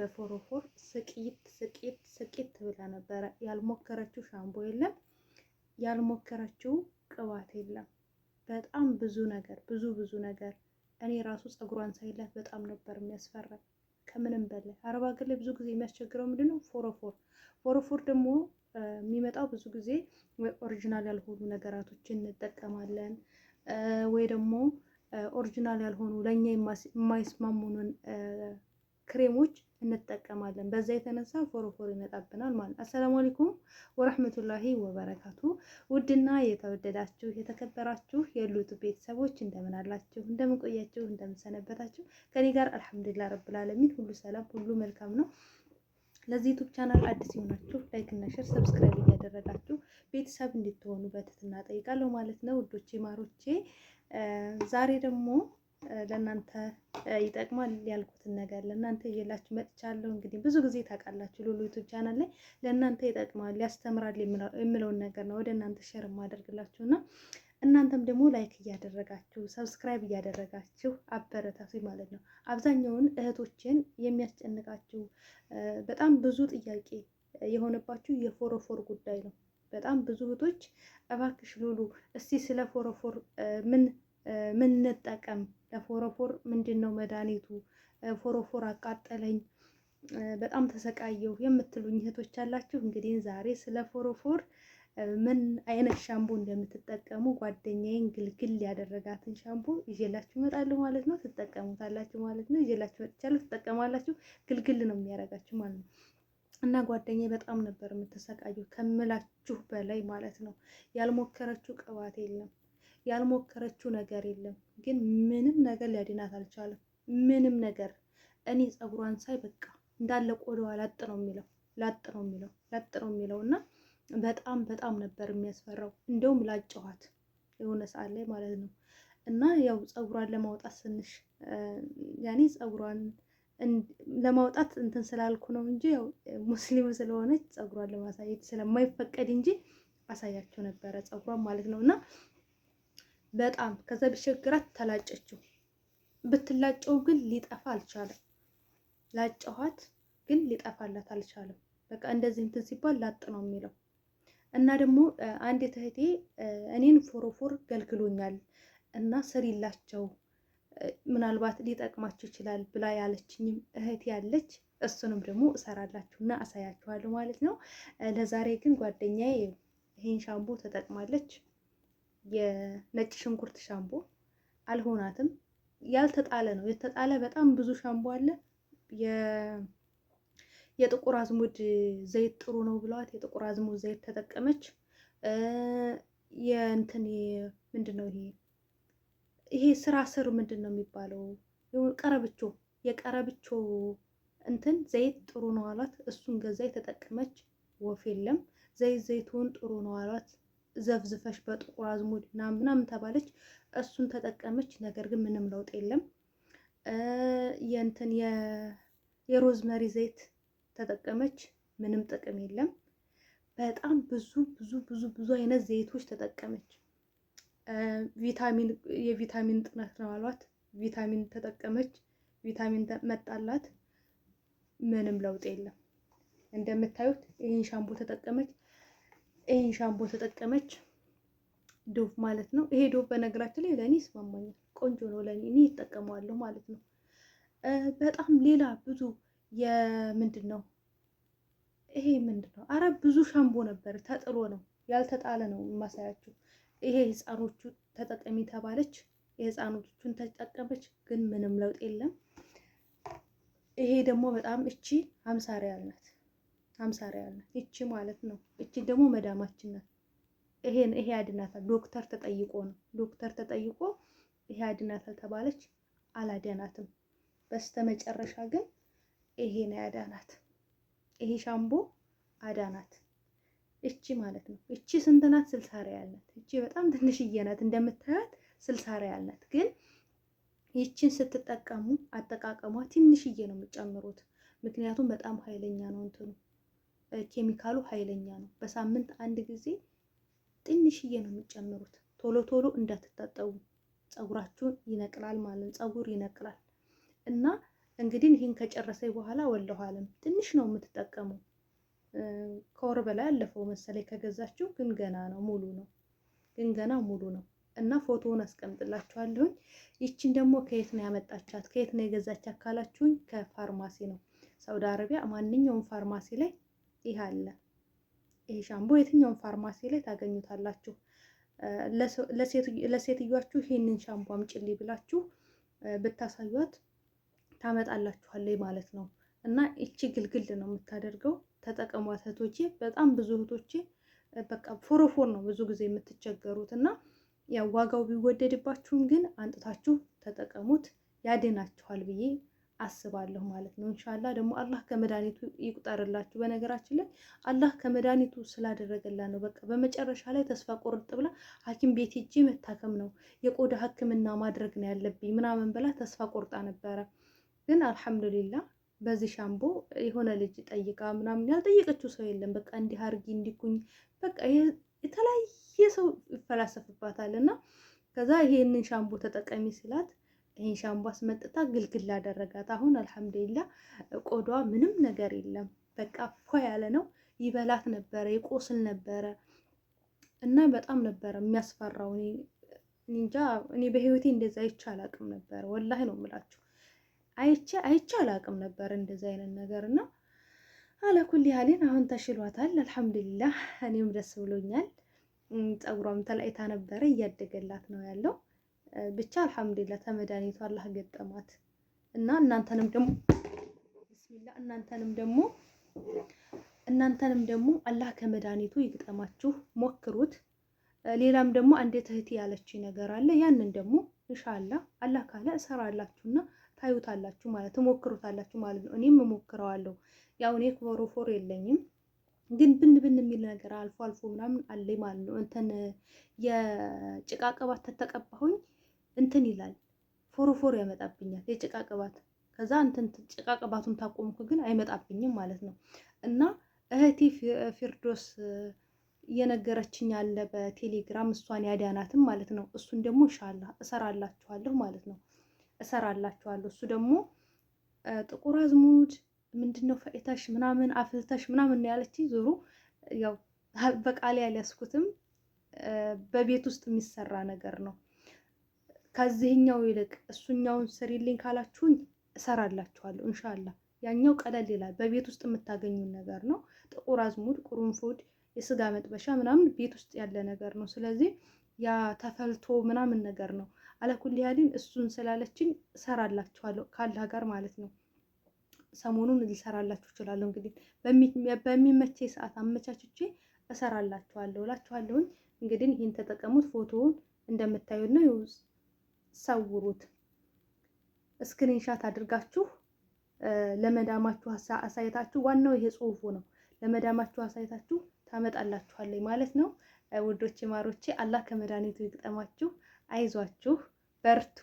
በፎሮፎር ስቂት ብላ ነበረ። ያልሞከረችው ሻምፖ የለም፣ ያልሞከረችው ቅባት የለም። በጣም ብዙ ነገር እኔ ራሱ ፀጉሯን ሳይላት በጣም ነበር የሚያስፈራኝ ከምንም በላይ። አረብ ሀገር ላይ ብዙ ጊዜ የሚያስቸግረው ምንድነው? ፎሮፎር ደግሞ የሚመጣው ብዙ ጊዜ ወይ ኦሪጂናል ያልሆኑ ነገራቶችን እንጠቀማለን ወይ ደግሞ ኦሪጂናል ያልሆኑ ለኛ የማይስማሙንን ክሬሞች እንጠቀማለን። በዛ የተነሳ ፎሮፎር ይመጣብናል ማለት። አሰላሙ አለይኩም ወራህመቱላሂ ወበረካቱ። ውድና የተወደዳችሁ የተከበራችሁ የሉት ቤተሰቦች እንደምን አላችሁ? እንደምን ቆያችሁ? እንደምን ሰነበታችሁ? ከኔ ጋር አልሐምዱሊላህ ረብል ዓለሚን ሁሉ ሰላም፣ ሁሉ መልካም ነው። ለዚህ ዩቲዩብ ቻናል አዲስ የሆናችሁ ላይክ እና ሼር ሰብስክራይብ እያደረጋችሁ ቤተሰብ እንድትሆኑ በትህትና ጠይቃለሁ ማለት ነው። ውዶቼ ማሮቼ ዛሬ ደግሞ ለእናንተ ይጠቅማል ያልኩትን ነገር ለእናንተ እየላችሁ መጥቻለሁ። እንግዲህ ብዙ ጊዜ ታውቃላችሁ ሉሉ ዩቲዩብ ቻናል ላይ ለእናንተ ይጠቅማል ያስተምራል የምለውን ነገር ነው ወደ እናንተ ሼር የማደርግላችሁና እናንተም ደግሞ ላይክ እያደረጋችሁ ሰብስክራይብ እያደረጋችሁ አበረታቱ ማለት ነው። አብዛኛውን እህቶችን የሚያስጨንቃችሁ በጣም ብዙ ጥያቄ የሆነባችሁ የፎሮፎር ጉዳይ ነው። በጣም ብዙ እህቶች እባክሽ ሉሉ እስቲ ስለ ፎሮፎር ምን እንጠቀም፣ ለፎሮፎር ምንድን ነው መድኃኒቱ፣ ፎሮፎር አቃጠለኝ፣ በጣም ተሰቃየሁ የምትሉኝ እህቶች አላችሁ። እንግዲህ ዛሬ ስለ ፎሮፎር ምን አይነት ሻምፖ እንደምትጠቀሙ ጓደኛዬን ግልግል ያደረጋትን ሻምፖ ይዤላችሁ እመጣለሁ ማለት ነው። ትጠቀሙታላችሁ ማለት ነው። ይዤላችሁ መጥቻለሁ፣ ትጠቀማላችሁ። ግልግል ነው የሚያደርጋችሁ ማለት ነው። እና ጓደኛዬ በጣም ነበር የምትሰቃየው ከምላችሁ በላይ ማለት ነው። ያልሞከረችው ቅባት የለም፣ ያልሞከረችው ነገር የለም። ግን ምንም ነገር ሊያድናት አልቻለም። ምንም ነገር እኔ ፀጉሯን ሳይ በቃ እንዳለ ቆዳዋ ላጥ ነው የሚለው እና በጣም ነበር የሚያስፈራው። እንደውም ላጨኋት የሆነ ሰዓት ላይ ማለት ነው። እና ያው ፀጉሯን ለማውጣት ስንሽ ያኔ ፀጉሯን ለማውጣት እንትን ስላልኩ ነው እንጂ ያው ሙስሊም ስለሆነች ፀጉሯን ለማሳየት ስለማይፈቀድ እንጂ አሳያቸው ነበረ ፀጉሯን ማለት ነው። እና በጣም ከዛ ቢቸግራት ተላጨችው። ብትላጨው ግን ሊጠፋ አልቻለም። ላጨኋት ግን ሊጠፋላት አልቻለም። በቃ እንደዚህ እንትን ሲባል ላጥ ነው የሚለው። እና ደግሞ አንዲት እህቴ እኔን ፎሮፎር ገልግሎኛል እና ስሪላቸው ምናልባት ሊጠቅማችሁ ይችላል ብላ ያለችኝም እህቴ ያለች፣ እሱንም ደግሞ እሰራላችሁና አሳያችኋለሁ ማለት ነው። ለዛሬ ግን ጓደኛዬ ይሄን ሻምፖ ተጠቅማለች። የነጭ ሽንኩርት ሻምፖ አልሆናትም። ያልተጣለ ነው። የተጣለ በጣም ብዙ ሻምፖ አለ። የጥቁር አዝሙድ ዘይት ጥሩ ነው ብለዋት የጥቁር አዝሙድ ዘይት ተጠቀመች። የእንትን ምንድነው ይሄ ስራ ስር ምንድነው የሚባለው? የቀረብቾ እንትን ዘይት ጥሩ ነው አሏት። እሱን ገዛ የተጠቀመች። ወፍ የለም። ዘይቱን ጥሩ ነው አሏት። ዘፍዝፈሽ በጥቁር አዝሙድ ምናምን ተባለች። እሱን ተጠቀመች። ነገር ግን ምንም ለውጥ የለም። የእንትን የሮዝመሪ ዘይት ተጠቀመች። ምንም ጥቅም የለም። በጣም ብዙ አይነት ዘይቶች ተጠቀመች። የቪታሚን ጥናት ነው አሏት። ቪታሚን ተጠቀመች። ቪታሚን መጣላት። ምንም ለውጥ የለም። እንደምታዩት ይሄን ሻምፖ ተጠቀመች። ዶቭ ማለት ነው። ይሄ ዶቭ በነገራችን ላይ ለእኔ ይስማማኛል። ቆንጆ ነው ለእኔ ይጠቀመዋለሁ ማለት ነው። በጣም ሌላ ብዙ ምንድን ነው አረ ብዙ ሻምፖ ነበር። ተጥሎ ነው ያልተጣለ ነው የማሳያችሁ። ይሄ ህፃኖቹ ተጠቀሚ ተባለች። የህፃኖቹን ተጠቀመች። ግን ምንም ለውጥ የለም። ይሄ ደግሞ በጣም እቺ 50 ሪያል ናት። 50 ሪያል ናት እቺ ማለት ነው። እቺ ደግሞ መዳማችን ናት። ይሄ ያድናታል። ዶክተር ተጠይቆ ይሄ ያድናታል ተባለች። አላዳናትም። በስተመጨረሻ ግን ይሄ ነው ያዳናት። ይሄ ሻምፖ አዳናት። እቺ ማለት ነው። እቺ ስንት ናት? 60 ሪያል ናት። እቺ በጣም ትንሽዬ ናት እንደምታያት 60 ሪያል ናት። ግን ይቺን ስትጠቀሙ አጠቃቀሟ ትንሽዬ ነው የምትጨምሩት። ምክንያቱም በጣም ኃይለኛ ነው እንትኑ ኬሚካሉ ኃይለኛ ነው። በሳምንት አንድ ጊዜ ትንሽዬ ነው የምትጨምሩት። ቶሎ እንዳትታጠቡ ፀጉራችሁን ይነቅላል ማለት ነው። ፀጉር ይነቅላል እና እንግዲህ ይህን ከጨረሰኝ በኋላ ወላሁ አለም ትንሽ ነው የምትጠቀመው። ከወር በላይ አለፈው መሰለኝ ከገዛችሁ፣ ግን ገና ነው ሙሉ ነው፣ ግን ገና ሙሉ ነው። እና ፎቶውን አስቀምጥላችኋለሁኝ። ይቺን ደግሞ ከየት ነው ያመጣቻት ከየት ነው የገዛቻት ካላችሁኝ፣ ከፋርማሲ ነው። ሳውዲ አረቢያ ማንኛውም ፋርማሲ ላይ ይህ አለ። ይሄ ሻምቦ የትኛውም ፋርማሲ ላይ ታገኙታላችሁ። ለሴትዮዋችሁ ይሄንን ሻምቦ አምጪልኝ ብላችሁ ብታሳዩት ታመጣላችኋለች ማለት ነው። እና እቺ ግልግል ነው የምታደርገው። ተጠቀሟት እህቶቼ። በጣም ብዙ እህቶቼ በቃ ፎሮፎር ነው ብዙ ጊዜ የምትቸገሩት እና ያው ዋጋው ቢወደድባችሁም ግን አንጥታችሁ ተጠቀሙት፣ ያድናችኋል ብዬ አስባለሁ ማለት ነው። ኢንሻአላህ ደግሞ አላህ ከመድኃኒቱ ይቁጠርላችሁ። በነገራችን ላይ አላህ ከመድኃኒቱ ስላደረገላት ነው በቃ በመጨረሻ ላይ ተስፋ ቆርጥ ብላ ሐኪም ቤት ሄጄ መታከም ነው የቆዳ ሕክምና ማድረግ ነው ያለብኝ ምናምን ብላ ተስፋ ቆርጣ ነበረ። ግን አልሐምዱሊላህ በዚህ ሻምቦ የሆነ ልጅ ጠይቃ ምናምን ያልጠየቀችው ሰው የለም። በቃ እንዲህ አርጊ እንዲኩኝ በቃ የተለያየ ሰው ይፈላሰፍባታል። እና ከዛ ይሄንን ሻምቦ ተጠቀሚ ሲላት ይሄን ሻምቦ አስመጥታ ግልግል አደረጋት። አሁን አልሐምዱሊላህ ቆዳዋ ምንም ነገር የለም። በቃ ፏ ያለ ነው። ይበላት ነበረ፣ ይቆስል ነበረ እና በጣም ነበረ የሚያስፈራው። እንጃ እኔ በህይወቴ እንደዛ አይቼ አላቅም ነበረ። ወላሂ ነው የምላችሁ፣ አይቼ አላቅም ነበር እንደዛ አይነት ነገር። እና አለኩል ያህልን አሁን ተሽሏታል አልሐምዱሊላህ። እኔም ደስ ብሎኛል። ፀጉሯም ተላይታ ነበረ፣ እያደገላት ነው ያለው። ብቻ አልሐምዱሊላህ ተመድኃኒቱ አላህ ገጠማት እና እናንተንም ደግሞ አላህ ከመድኃኒቱ ይግጠማችሁ፣ ሞክሩት። ሌላም ደግሞ አንዴት እህቴ ያለችኝ ነገር አለ። ያንን ደግሞ ኢንሻአላህ አላህ ካለ እሰራላችሁና ታዩታላችሁ ማለት ትሞክሩታላችሁ ማለት ነው። እኔም እሞክረዋለሁ። ያው እኔ ክሎሮፎር የለኝም ግን ብን የሚል ነገር አልፎ አልፎ ምናምን አለኝ ማለት ነው። እንትን የጭቃ ቅባት ተተቀባሁኝ እንትን ይላል ፎሮፎር ያመጣብኛል የጭቃ ቅባት። ከዛ እንትን ጭቃ ቅባቱን ታቆምኩ ግን አይመጣብኝም ማለት ነው። እና እህቴ ፊርዶስ እየነገረችኝ ያለ በቴሌግራም እሷን ያዳናትም ማለት ነው። እሱን ደግሞ ኢንሻአላህ እሰራላችኋለሁ ማለት ነው። እሰራላችኋለሁ። እሱ ደግሞ ጥቁር አዝሙድ ምንድነው ፈኢታሽ ምናምን አፍልተሽ ምናምን ነው ያለችኝ። ዞሮ ያው በቃሌ ያልያዝኩትም በቤት ውስጥ የሚሰራ ነገር ነው። ከዚህኛው ይልቅ እሱኛውን ስሪልኝ ካላችሁኝ እሰራላችኋለሁ ኢንሻአላህ። ያኛው ቀለል ይላል፣ በቤት ውስጥ የምታገኙን ነገር ነው። ጥቁር አዝሙድ፣ ቁርንፉድ፣ የስጋ መጥበሻ ምናምን ቤት ውስጥ ያለ ነገር ነው። ስለዚህ ያ ተፈልቶ ምናምን ነገር ነው። አለኩል ያህልን እሱን ስላለችኝ እሰራላችኋለሁ ካላህ ጋር ማለት ነው። ሰሞኑን ሊሰራላችሁ እችላለሁ። እንግዲህ በሚመቼ ሰዓት አመቻችቼ እሰራላችኋለሁ እላችኋለሁኝ። እንግዲህ ይህን ተጠቀሙት። ፎቶውን እንደምታዩት ነው። ሰውሩት፣ ስክሪንሻት አድርጋችሁ ለመዳማችሁ አሳይታችሁ፣ ዋናው ይሄ ጽሁፉ ነው። ለመዳማችሁ አሳይታችሁ ታመጣላችኋለች ማለት ነው። ውዶቼ ማሮቼ፣ አላህ ከመድኃኒቱ ይግጠማችሁ። አይዟችሁ፣ በርቱ፣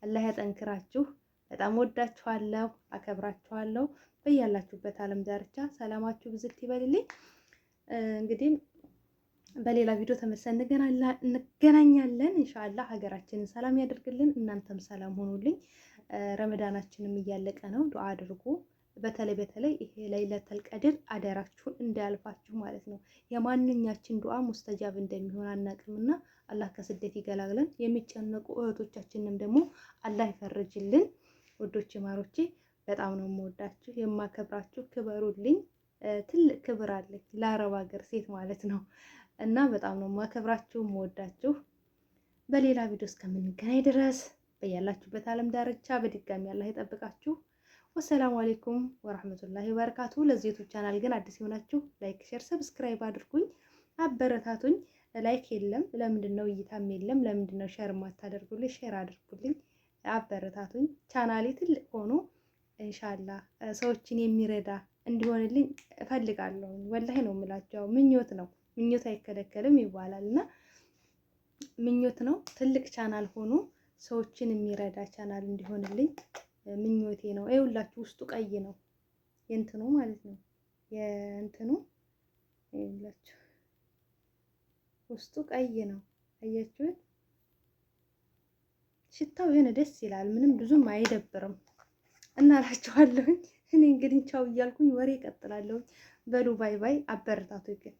አላህ ያጠንክራችሁ። በጣም ወዳችኋለሁ፣ አከብራችኋለሁ። በያላችሁበት ዓለም ዳርቻ ሰላማችሁ ብዝት ይበልልኝ። እንግዲህ በሌላ ቪዲዮ ተመልሰን እንገናኛለን። ኢንሻአላህ ሀገራችንን ሰላም ያደርግልን፣ እናንተም ሰላም ሆኑልኝ። ረመዳናችንም እያለቀ ነው። ዱዓ አድርጉ። በተለይ ይሄ ለይለተል ቀድር አደራችሁን እንዳያልፋችሁ ማለት ነው። የማንኛችን ዱዓ ሙስተጃብ እንደሚሆን አናቅምና አላህ ከስደት ይገላግለን። የሚጨነቁ እህቶቻችንም ደግሞ አላህ ይፈርጅልን። ውዶቼ ማሮቼ፣ በጣም ነው የምወዳችሁ የማከብራችሁ። ክበሩልኝ። ትልቅ ክብር አለኝ ለአረብ ሀገር ሴት ማለት ነው። እና በጣም ነው የማከብራችሁ የምወዳችሁ። በሌላ ቪዲዮ እስከምንገናኝ ድረስ በያላችሁበት ዓለም ዳርቻ በድጋሚ አላህ ይጠብቃችሁ። ወሰላሙ አሌይኩም ወራህመቱላሂ ወበረካቱ። ለዚህ ዩቲዩብ ቻናል ግን አዲስ የሆናችሁ ላይክ፣ ሼር፣ ሰብስክራይብ አድርጉኝ፣ አበረታቱኝ። ላይክ የለም ለምንድን ነው? እይታም የለም ለምንድን ነው? ሼር ማታደርጉልኝ? ሼር አድርጉልኝ፣ አበረታቱኝ። ቻናሌ ትልቅ ሆኖ ኢንሻአላህ ሰዎችን የሚረዳ እንዲሆንልኝ እፈልጋለሁ። ወላሂ ነው የምላቸው። ምኞት ነው፣ ምኞት አይከለከልም ይባላል እና ምኞት ነው። ትልቅ ቻናል ሆኖ ሰዎችን የሚረዳ ቻናል እንዲሆንልኝ ምኞቴ ነው። ይኸውላችሁ ውስጡ ቀይ ነው የእንትኑ ማለት ነው። የእንትኑ ይኸውላችሁ ውስጡ ቀይ ነው። አያችሁት? ሽታው የሆነ ደስ ይላል። ምንም ብዙም አይደብርም። እናላችኋለሁኝ። እኔ እንግዲህ ቻው እያልኩኝ ወሬ እቀጥላለሁኝ። በሉ ባይ ባይ። አበረታቱ ግን